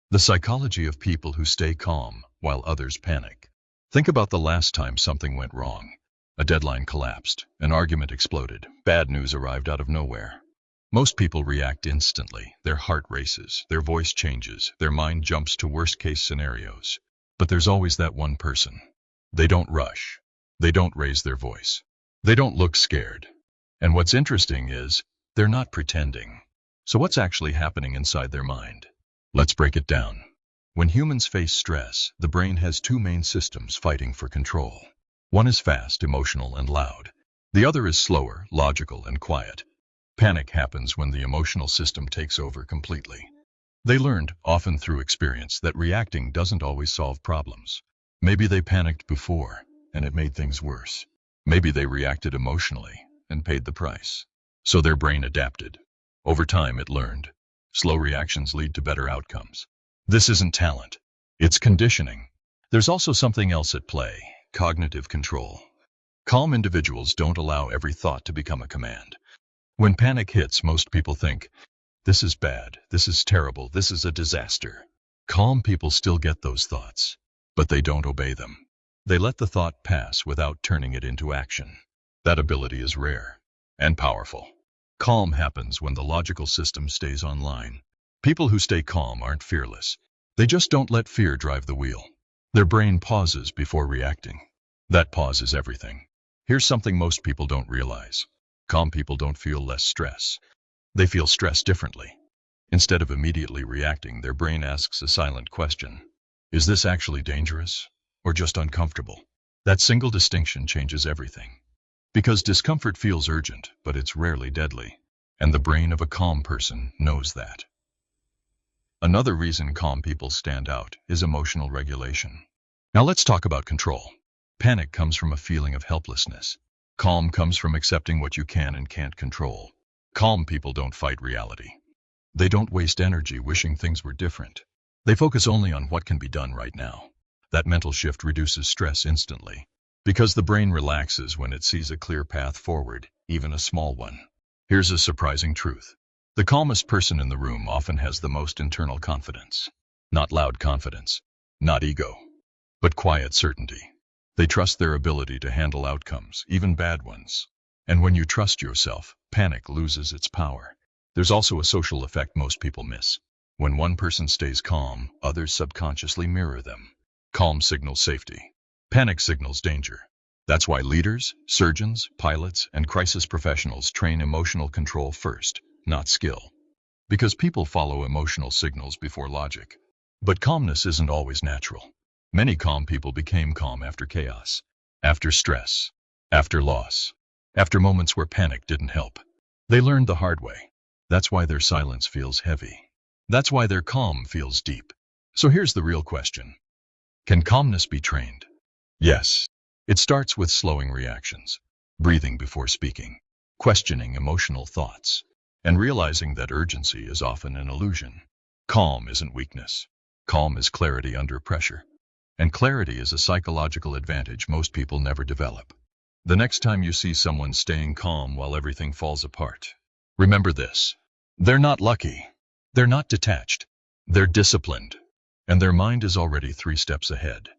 The psychology of people who stay calm while others panic. Think about the last time something went wrong. A deadline collapsed, an argument exploded, bad news arrived out of nowhere. Most people react instantly. Their heart races, their voice changes, their mind jumps to worst-case scenarios. But there's always that one person. They don't rush. They don't raise their voice. They don't look scared. And what's interesting is, they're not pretending. So what's actually happening inside their mind? Let's break it down. When humans face stress, the brain has two main systems fighting for control. One is fast, emotional, and loud. The other is slower, logical, and quiet. Panic happens when the emotional system takes over completely. They learned, often through experience, that reacting doesn't always solve problems. Maybe they panicked before, and it made things worse. Maybe they reacted emotionally and paid the price. So their brain adapted. Over time, it learned. Slow reactions lead to better outcomes. This isn't talent. It's conditioning. There's also something else at play: cognitive control. Calm individuals don't allow every thought to become a command. When panic hits, most people think, "This is bad, this is terrible, this is a disaster." Calm people still get those thoughts, but they don't obey them. They let the thought pass without turning it into action. That ability is rare and powerful. Calm happens when the logical system stays online. People who stay calm aren't fearless. They just don't let fear drive the wheel. Their brain pauses before reacting. That pause is everything. Here's something most people don't realize. Calm people don't feel less stress. They feel stress differently. Instead of immediately reacting, their brain asks a silent question. Is this actually dangerous or just uncomfortable? That single distinction changes everything. Because discomfort feels urgent, but it's rarely deadly. And the brain of a calm person knows that. Another reason calm people stand out is emotional regulation. Now let's talk about control. Panic comes from a feeling of helplessness. Calm comes from accepting what you can and can't control. Calm people don't fight reality. They don't waste energy wishing things were different. They focus only on what can be done right now. That mental shift reduces stress instantly, because the brain relaxes when it sees a clear path forward, even a small one. Here's a surprising truth. The calmest person in the room often has the most internal confidence. Not loud confidence, not ego, but quiet certainty. They trust their ability to handle outcomes, even bad ones. And when you trust yourself, panic loses its power. There's also a social effect most people miss. When one person stays calm, others subconsciously mirror them. Calm signals safety. Panic signals danger. That's why leaders, surgeons, pilots, and crisis professionals train emotional control first, not skill. Because people follow emotional signals before logic. But calmness isn't always natural. Many calm people became calm after chaos, after stress, after loss, after moments where panic didn't help. They learned the hard way. That's why their silence feels heavy. That's why their calm feels deep. So here's the real question. Can calmness be trained? Yes. It starts with slowing reactions, breathing before speaking, questioning emotional thoughts, and realizing that urgency is often an illusion. Calm isn't weakness. Calm is clarity under pressure. And clarity is a psychological advantage most people never develop. The next time you see someone staying calm while everything falls apart, remember this. They're not lucky. They're not detached. They're disciplined. And their mind is already 3 steps ahead.